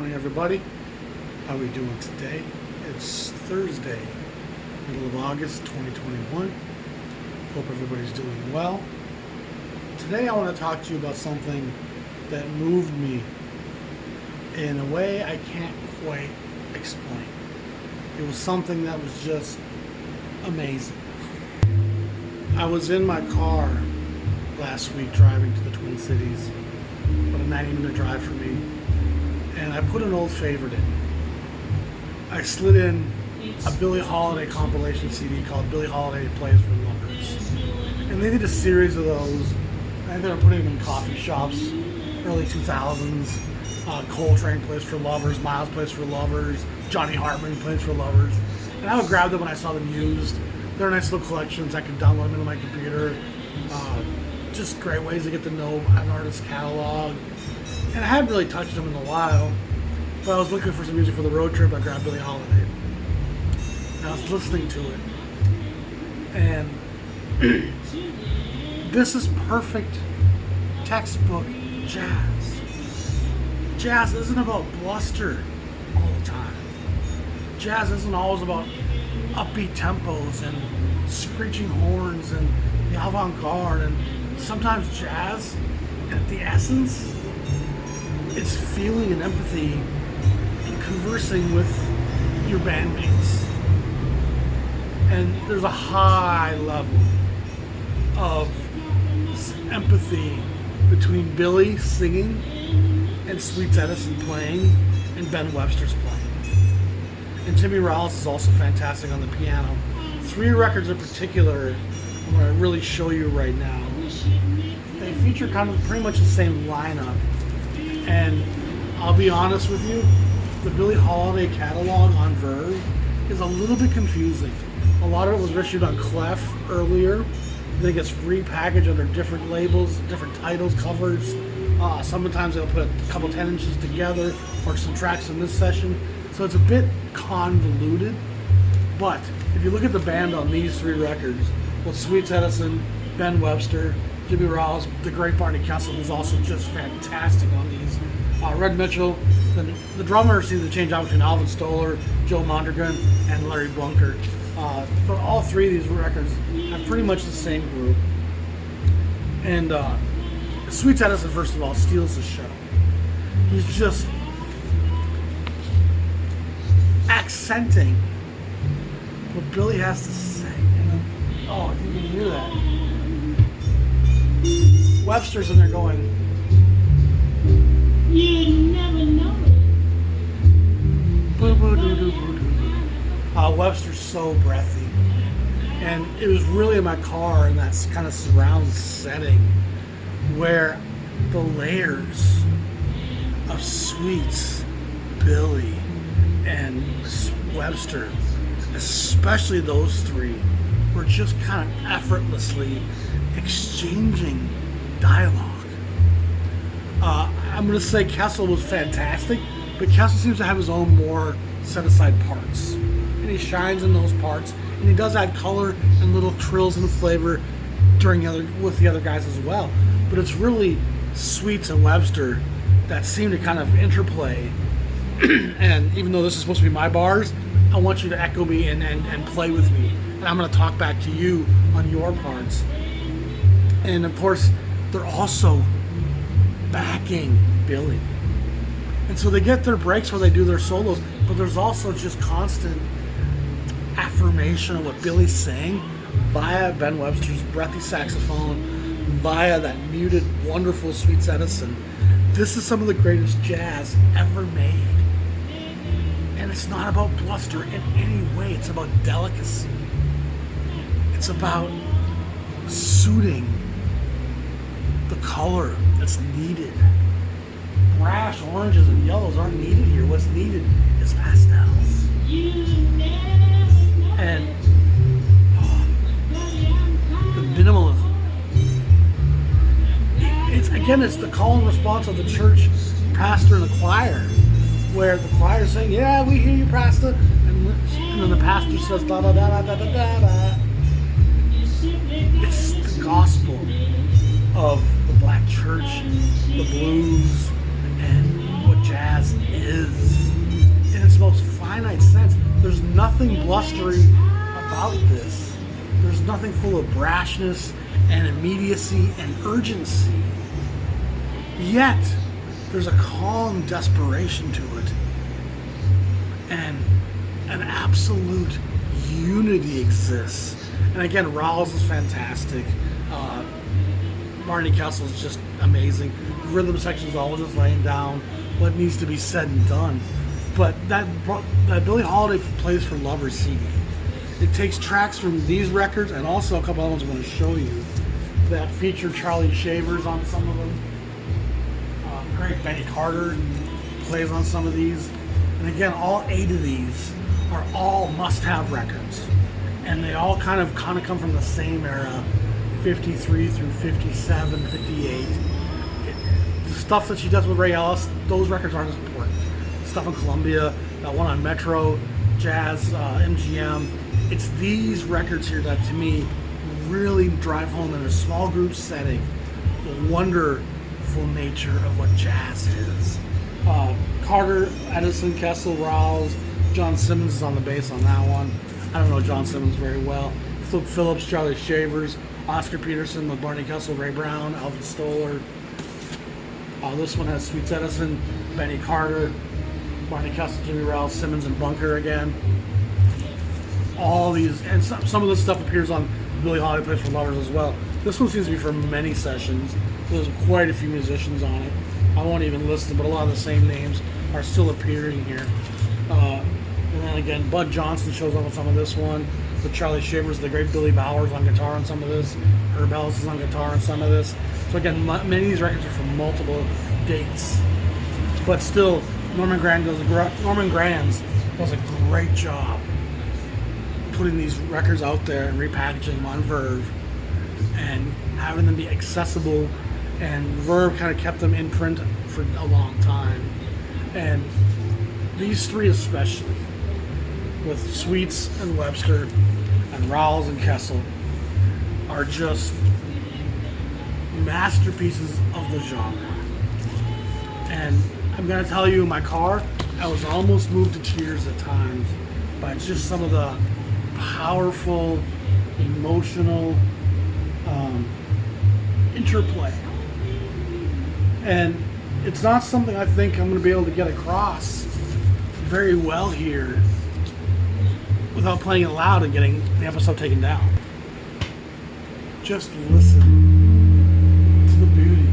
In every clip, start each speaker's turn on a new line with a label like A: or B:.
A: morning, everybody. How are we doing today? It's Thursday, middle of August 2021. Hope everybody's doing well. Today I want to talk to you about something that moved me in a way I can't quite explain. It was something that was just amazing. I was in my car last week driving to the Twin Cities, about a 90-minute drive for me, and I put an old favorite in. I slid in a Billie Holiday compilation CD called Billie Holiday Plays for Lovers, and they did a series of those. I think they were putting them in coffee shops, early 2000s. Coltrane Plays for Lovers, Miles Plays for Lovers, Johnny Hartman Plays for Lovers, and I would grab them when I saw them used. They're nice little collections. I could download them into my computer. Just great ways to get to know an artist's catalog. And I hadn't really touched them in a while, but I was looking for some music for the road trip. I grabbed Billie Holiday, and I was listening to it, and this is perfect textbook jazz. Jazz isn't about bluster all the time. Jazz isn't always about upbeat tempos and screeching horns and the avant-garde, and sometimes jazz, at the essence, is feeling and empathy and conversing with your bandmates. And there's a high level of empathy between Billie singing and Sweets Edison playing and Ben Webster's playing. And Jimmy Rallis is also fantastic on the piano. 3 records in particular I'm going to really show you right now. They feature kind of pretty much the same lineup. And I'll be honest with you, the Billie Holiday catalog on Verve is a little bit confusing. A lot of it was issued on Clef earlier. Then it gets repackaged under different labels, different titles, covers. Sometimes they'll put a couple 10 inches together or some tracks in this session. So it's a bit convoluted. But if you look at the band on these 3 records, with Sweets Edison, Ben Webster, Jimmy Rallis, the great Barney Kessel, who's also just fantastic on these. Red Mitchell, the drummer seems to change out between Alvin Stoller, Joe Mondragon, and Larry Bunker. But all 3 of these records have pretty much the same group. And Sweets Edison, first of all, steals the show. He's just accenting what Billie has to say. And then, oh, I think you can hear that. Webster's in there going,
B: you never know it.
A: Webster's so breathy. And it was really in my car in that kind of surround setting where the layers of Sweets, Billie, and Webster, especially those 3, were just kind of effortlessly exchanging dialogue. I'm going to say Kessel was fantastic, but Kessel seems to have his own more set-aside parts. And he shines in those parts, and he does add color and little trills and flavor with the other guys as well. But it's really Sweets and Webster that seem to kind of interplay. And even though this is supposed to be my bars, I want you to echo me and play with me. And I'm going to talk back to you on your parts. And of course, they're also backing Billie. And so they get their breaks where they do their solos, but there's also just constant affirmation of what Billie's saying via Ben Webster's breathy saxophone, via that muted, wonderful Sweets Edison. This is some of the greatest jazz ever made. And it's not about bluster in any way. It's about delicacy. It's about suiting the color that's needed. Brash oranges and yellows aren't needed here. What's needed is pastels. And the minimalism. It's the call and response of the church pastor and the choir, where the choir is saying, "Yeah, we hear you, pastor," and then the pastor says, "Da da da da da da da." It's the gospel of the black church, the blues, and what jazz is in its most finite sense. There's nothing blustery about this. There's nothing full of brashness and immediacy and urgency. Yet, there's a calm desperation to it. And an absolute unity exists. And again, Rawls is fantastic. Barney Kessel is just amazing. The rhythm section is all just laying down what needs to be said and done. But that Billie Holiday Plays for Lovers CD, it takes tracks from these records and also a couple other ones I'm going to show you that feature Charlie Shavers on some of them. Great Benny Carter plays on some of these. And again, all 8 of these are all must-have records. And they all kind of come from the same era, 53 through 57, 58. The stuff that she does with Ray Ellis, those records aren't as important. Stuff on Columbia, that one on Metro, Jazz, MGM. It's these records here that, to me, really drive home in a small group setting the wonderful nature of what jazz is. Carter, Edison, Kessel, Rawls, John Simmons is on the bass on that one. I don't know John Simmons very well. Flip Phillips, Charlie Shavers, Oscar Peterson with Barney Kessel, Ray Brown, Alvin Stoller. This one has Sweets Edison, Benny Carter, Barney Kessel, Jimmy Rowell, Simmons, and Bunker again. All these, and some of this stuff appears on Billie Holiday Plays for Lovers as well. This one seems to be for many sessions. There's quite a few musicians on it. I won't even list them, but a lot of the same names are still appearing here. And then again, Bud Johnson shows up on some of this one. With Charlie Shavers, the great Billy Bowers on guitar on some of this. Herb Ellis is on guitar on some of this. So again, many of these records are from multiple dates. But still, Norman Granz does a great job putting these records out there and repackaging them on Verve and having them be accessible. And Verve kind of kept them in print for a long time. And these 3 especially, with Sweets and Webster and Rawls and Kessel, are just masterpieces of the genre. And I'm going to tell you, in my car, I was almost moved to tears at times by just some of the powerful, emotional interplay. And it's not something I think I'm going to be able to get across very well here without playing it loud and getting the episode taken down. Just listen to the beauty.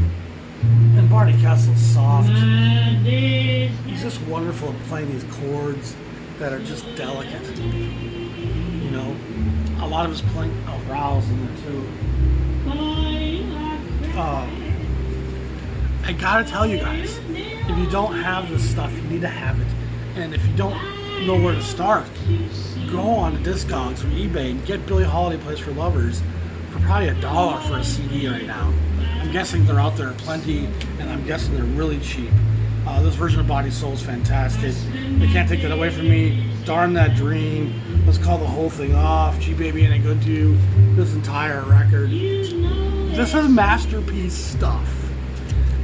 A: And Barney Kessel's soft. He's just wonderful at playing these chords that are just delicate. You know, a lot of his playing, Rawls in there too. I gotta tell you guys, if you don't have this stuff, you need to have it. And if you don't know where to start, go on to Discogs or eBay and get Billie Holiday Plays for Lovers for probably $1 for a CD right now. I'm guessing they're out there plenty, and I'm guessing they're really cheap. This version of Body Soul is fantastic. They can't take that away from me. Darn That Dream. Let's Call the Whole Thing Off. Gee Baby Ain't It Good to You. This entire record. This is masterpiece stuff.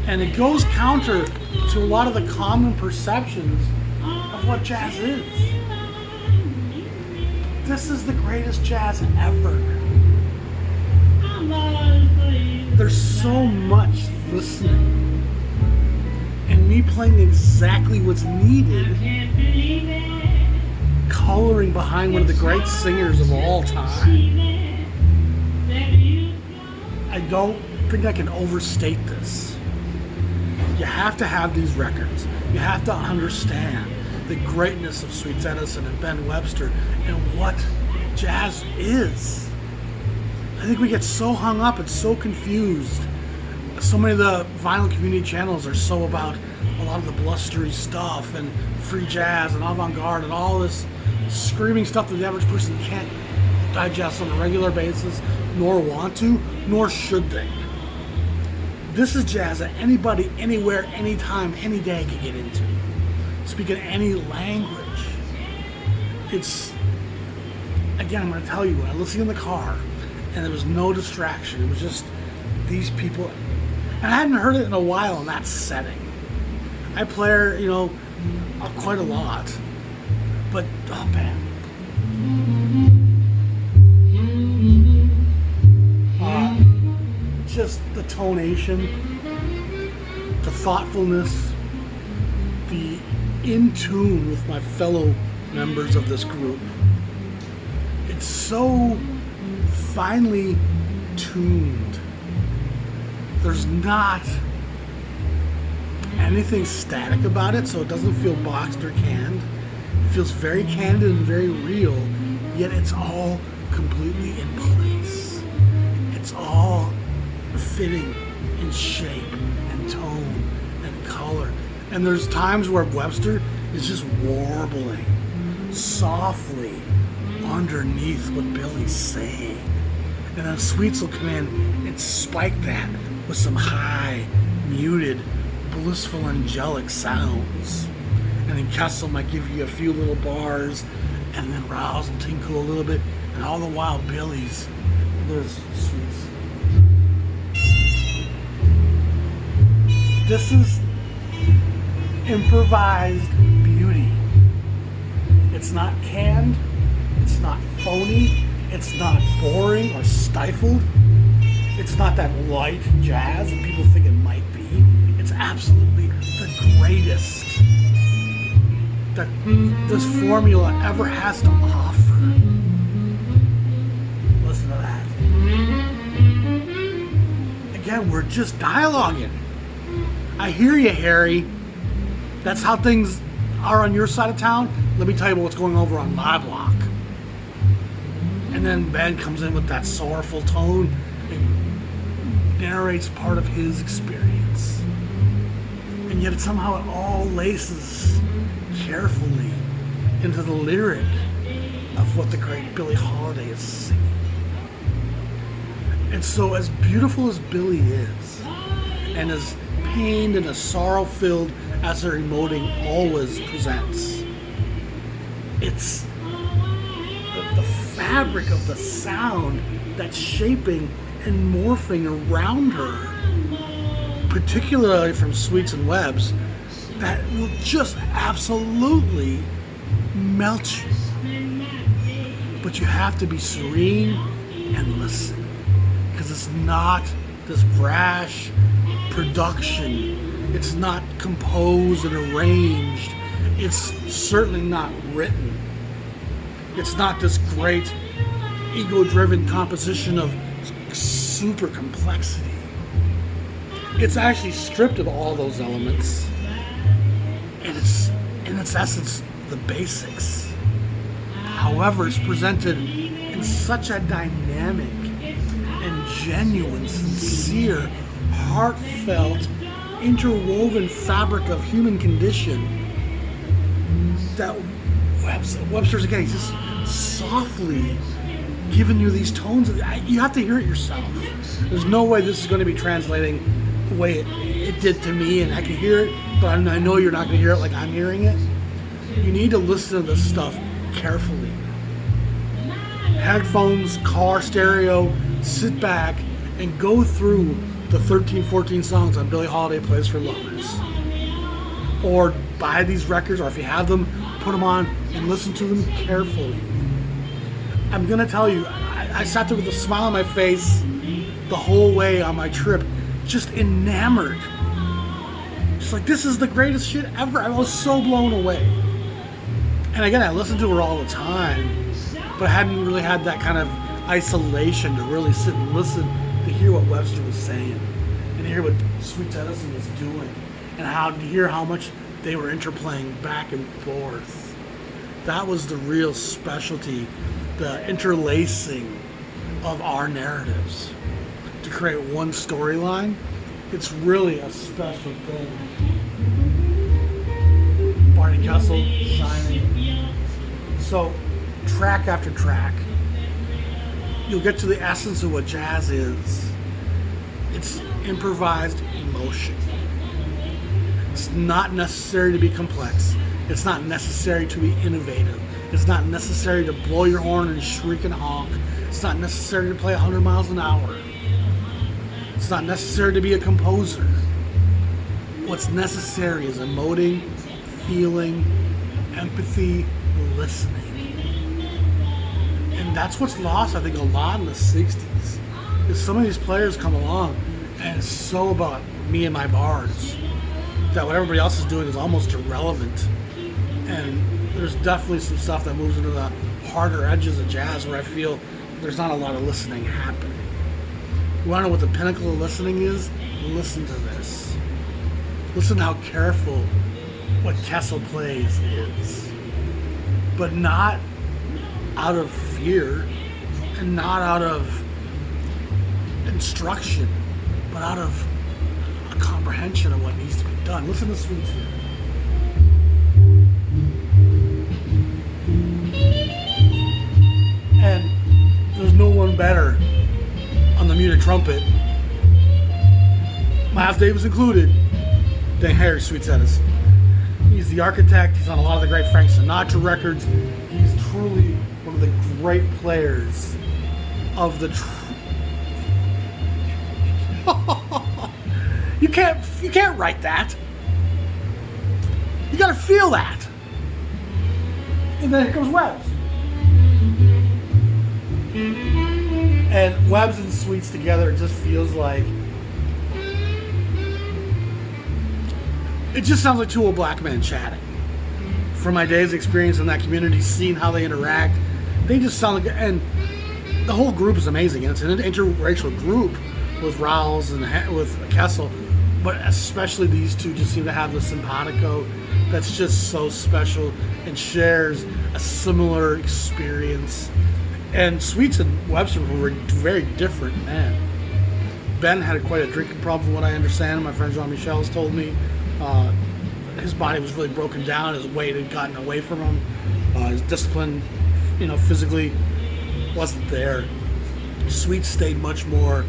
A: And it goes counter to a lot of the common perceptions of what jazz is. This is the greatest jazz ever. There's so much listening and me playing exactly what's needed, coloring behind one of the great singers of all time. I don't think I can overstate this. You have to have these records. You have to understand the greatness of Sweets Edison and Ben Webster and what jazz is. I think we get so hung up and so confused. So many of the vinyl community channels are so about a lot of the blustery stuff and free jazz and avant-garde and all this screaming stuff that the average person can't digest on a regular basis, nor want to, nor should they. This is jazz that anybody, anywhere, anytime, any day can get into. Speaking any language. It's, again, I'm going to tell you, when I listened in the car, and there was no distraction, it was just these people, and I hadn't heard it in a while in that setting. I play, quite a lot. But, oh man. Just the tonation, the thoughtfulness, the in tune with my fellow members of this group. It's so finely tuned. There's not anything static about it, so it doesn't feel boxed or canned. It feels very candid and very real, yet it's all completely in place. It's all fitting in shape and tone and color. And there's times where Webster is just warbling softly underneath what Billie's saying. And then Sweets will come in and spike that with some high, muted, blissful, angelic sounds. And then Kessel might give you a few little bars, and then Rouse will tinkle a little bit, and all the while there's Sweets. This is improvised beauty. It's not canned, it's not phony, it's not boring or stifled. It's not that light jazz that people think it might be. It's absolutely the greatest that this formula ever has to offer. Listen to that. Again, we're just dialoguing. I hear you, Harry. That's how things are on your side of town. Let me tell you what's going over on my block. And then Ben comes in with that sorrowful tone and narrates part of his experience. And yet somehow it all laces carefully into the lyric of what the great Billie Holiday is singing. And so as beautiful as Billie is, and as pained and as sorrow-filled as her emoting always presents, it's the fabric of the sound that's shaping and morphing around her, particularly from Sweets and Webbs, that will just absolutely melt you. But you have to be serene and listen, because it's not this brash production. It's not composed and arranged. It's certainly not written. It's not this great ego-driven composition of super complexity. It's actually stripped of all those elements, and it's in its essence the basics. However, it's presented in such a dynamic and genuine, sincere, heartfelt, interwoven fabric of human condition that Webster's, again, he's just softly giving you these tones. You have to hear it yourself. There's no way this is going to be translating the way it did to me, and I can hear it, but I know you're not going to hear it like I'm hearing it. You need to listen to this stuff carefully. Headphones, car stereo, sit back and go through the 13, 14 songs on Billie Holiday Plays for Lovers. Or buy these records, or if you have them, put them on and listen to them carefully. I'm going to tell you, I sat there with a smile on my face the whole way on my trip, just enamored. Just like, this is the greatest shit ever. I was so blown away. And again, I listened to her all the time, but I hadn't really had that kind of isolation to really sit and listen to hear what Webster was saying and hear what Sweet Edison was doing, and to hear how much they were interplaying back and forth. That was the real specialty, the interlacing of our narratives to create one storyline. It's really a special thing. Barney Kessel, shining. So, track after track, you'll get to the essence of what jazz is. It's improvised emotion. It's not necessary to be complex. It's not necessary to be innovative. It's not necessary to blow your horn and shriek and honk. It's not necessary to play 100 miles an hour. It's not necessary to be a composer. what's necessary is emoting, feeling, empathy, listening. And that's what's lost, I think, a lot in the 60s. Is some of these players come along and it's so about me and my bards that what everybody else is doing is almost irrelevant. And there's definitely some stuff that moves into the harder edges of jazz where I feel there's not a lot of listening happening. You want to know what the pinnacle of listening is? Listen to this. Listen to how careful what Kessel plays is. But not out of fear and not out of instruction, but out of a comprehension of what needs to be done. Listen to Sweets here. And there's no one better on the muted trumpet, Miles Davis included, than Harry Sweetsettis. He's the architect. He's on a lot of the great Frank Sinatra records. He's truly one of the great players of the. You can't write that. You got to feel that. And then here comes Webbs. And Webbs and Sweets together, it just feels like it just sounds like two old black men chatting. From my days' experience in that community, seeing how they interact, they just sound like, and the whole group is amazing. And it's an interracial group with Rouse and with Kessel, but especially these two just seem to have the simpatico that's just so special and shares a similar experience. And Sweets and Webster were very different men. Ben had quite a drinking problem from what I understand. My friend Jean-Michel has told me. His body was really broken down. His weight had gotten away from him. His discipline, physically wasn't there. Sweets stayed much more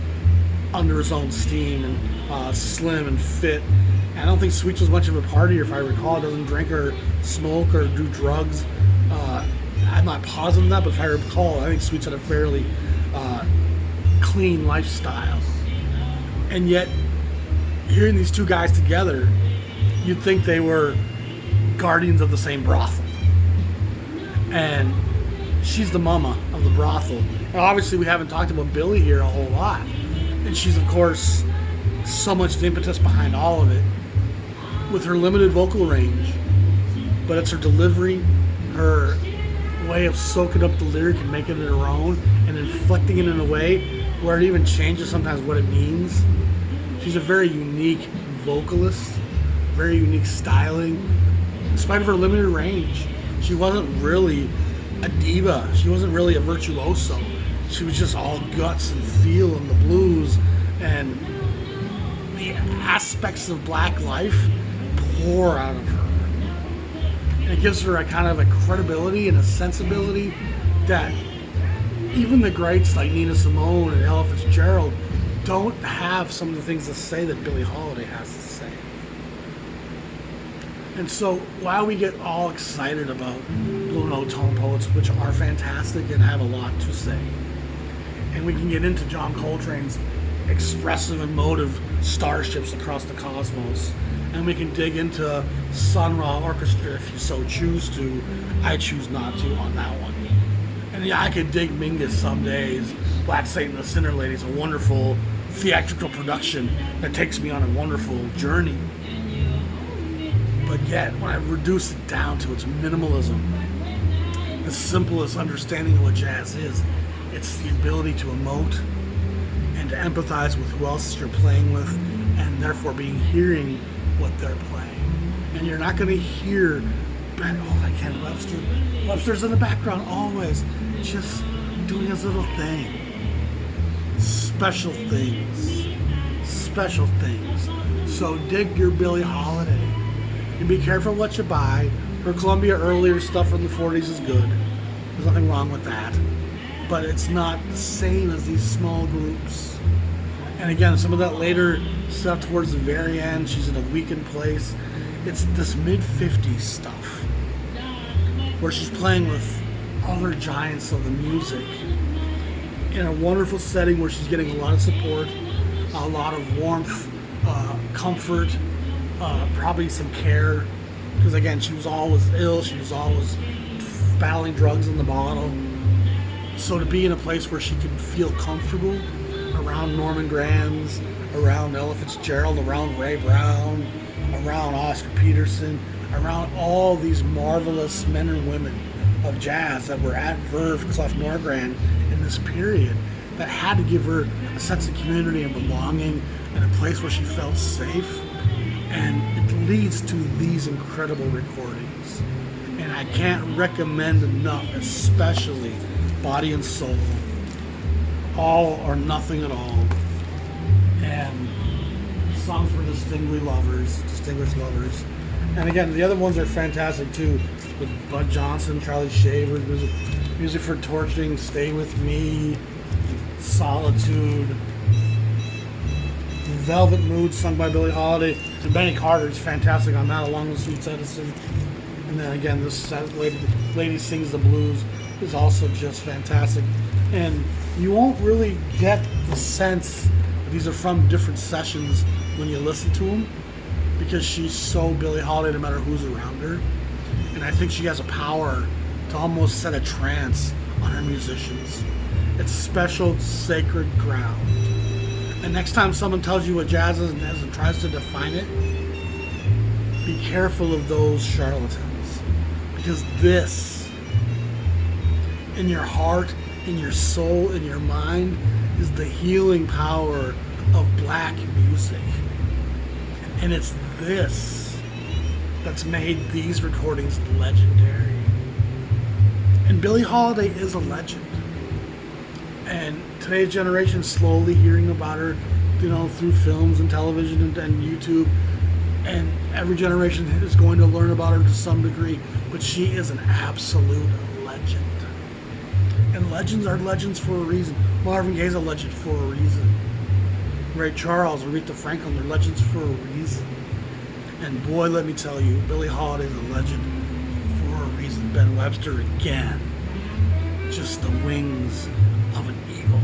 A: under his own steam and slim and fit. And I don't think Sweets was much of a partier, if I recall. Doesn't drink or smoke or do drugs. I'm not positive on that, but if I recall, I think Sweets had a fairly clean lifestyle. And yet, hearing these two guys together, you'd think they were guardians of the same brothel. And she's the mama of the brothel. And obviously, we haven't talked about Billie here a whole lot. And she's, of course, so much the impetus behind all of it, with her limited vocal range. But it's her delivery, her way of soaking up the lyric and making it her own and inflecting it in a way where it even changes sometimes what it means. She's a very unique vocalist, very unique styling. In spite of her limited range, she wasn't really a diva. She wasn't really a virtuoso. She was just all guts and feel and the blues and the aspects of black life pour out of her. It gives her a kind of a credibility and a sensibility that even the greats like Nina Simone and Ella Fitzgerald don't have some of the things to say that Billie Holiday has to say. And so while we get all excited about Blue Note tone poets, which are fantastic and have a lot to say, and we can get into John Coltrane's expressive and emotive starships across the cosmos, and we can dig into Sun Ra Orchestra if you so choose to. I choose not to on that one. And yeah, I could dig Mingus some days. Black Satan and the Sinner Lady is a wonderful theatrical production that takes me on a wonderful journey. But yet, when I reduce it down to its minimalism, the simplest understanding of what jazz is, it's the ability to emote and to empathize with who else you're playing with, and therefore hearing what they're playing. And you're not going to hear, I can't, Webster's in the background always, just doing his little thing. Special things. Special things. So dig your Billie Holiday. And be careful what you buy. Her Columbia earlier stuff from the 40s is good. There's nothing wrong with that. But it's not the same as these small groups. And again, some of that later stuff towards the very end, she's in a weakened place. It's this mid-50s stuff where she's playing with other giants of the music in a wonderful setting where she's getting a lot of support, a lot of warmth, comfort, probably some care, because again, she was always ill, she was always battling drugs in the bottle. So to be in a place where she could feel comfortable around Norman Granz, around Ella Fitzgerald, around Ray Brown, around Oscar Peterson, around all these marvelous men and women of jazz that were at Verve, Clef Norgran in this period, that had to give her a sense of community and belonging and a place where she felt safe. And it leads to these incredible recordings. And I can't recommend enough, especially Body and Soul, All or Nothing at All, and Songs for Distinguished Lovers. And again, the other ones are fantastic too, with Bud Johnson, Charlie Shaver, music for Torturing, Stay With Me, Solitude, Velvet Mood, sung by Billie Holiday, and Benny Carter is fantastic on that, along with Sweet Edison. And then again, this Lady Sings the Blues is also just fantastic. And you won't really get the sense that these are from different sessions when you listen to them, because she's so Billie Holiday no matter who's around her. And I think she has a power to almost set a trance on her musicians. It's special, sacred ground. And next time someone tells you what jazz is and tries to define it, be careful of those charlatans. Because this, in your heart, in your soul, in your mind, is the healing power of black music. And it's this that's made these recordings legendary. And Billie Holiday is a legend. And today's generation is slowly hearing about her, through films and television and YouTube. And every generation is going to learn about her to some degree. But she is an absolute legend. And legends are legends for a reason. Marvin Gaye's a legend for a reason. Ray Charles, Aretha Franklin, they're legends for a reason. And boy, let me tell you, Billie Holiday's a legend for a reason. Ben Webster again. Just the wings of an eagle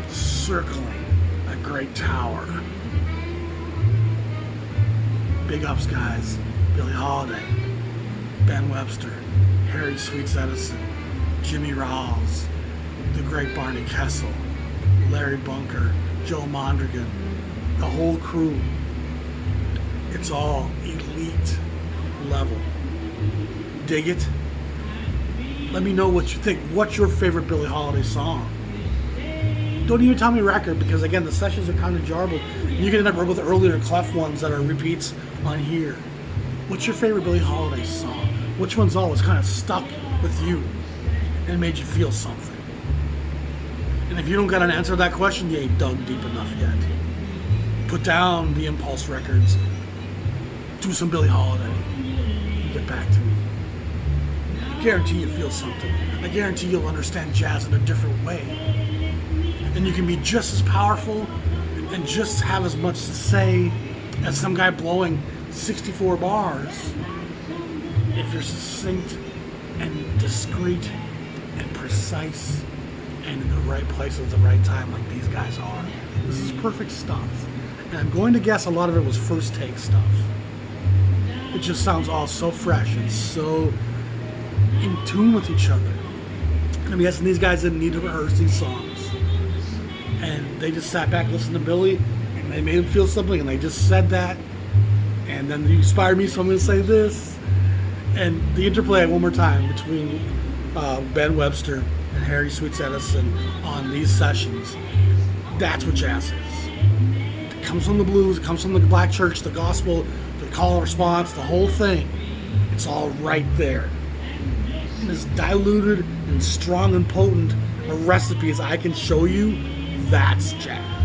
A: circling a great tower. Big ups, guys. Billie Holiday, Ben Webster, Harry Sweets Edison, Jimmy Rawls, the great Barney Kessel, Larry Bunker, Joe Mondragon, the whole crew. It's all elite level. Dig it? Let me know what you think. What's your favorite Billie Holiday song? Don't even tell me record, because again, the sessions are kind of jarbled. You can end up with earlier Clef ones that are repeats on here. What's your favorite Billie Holiday song? Which one's always kind of stuck with you and made you feel something? And if you don't got an answer to that question, you ain't dug deep enough yet. Put down the Impulse records, do some Billie Holiday, and get back to me. I guarantee you feel something. I guarantee you'll understand jazz in a different way. And you can be just as powerful and just have as much to say as some guy blowing 64 bars if you're succinct and discreet and precise and in the right place at the right time, like these guys are. This is perfect stuff. And I'm going to guess a lot of it was first take stuff. It just sounds all so fresh and so in tune with each other. And I'm guessing these guys didn't need to rehearse these songs. And they just sat back, listened to Billie, and they made him feel something, and they just said that. And then you inspired me, so I'm going to say this. And the interplay one more time between Ben Webster and Harry Sweets Edison on these sessions, that's what jazz is. It comes from the blues, it comes from the black church, the gospel, the call and response, the whole thing. It's all right there. And as diluted and strong and potent a recipe as I can show you, that's jazz.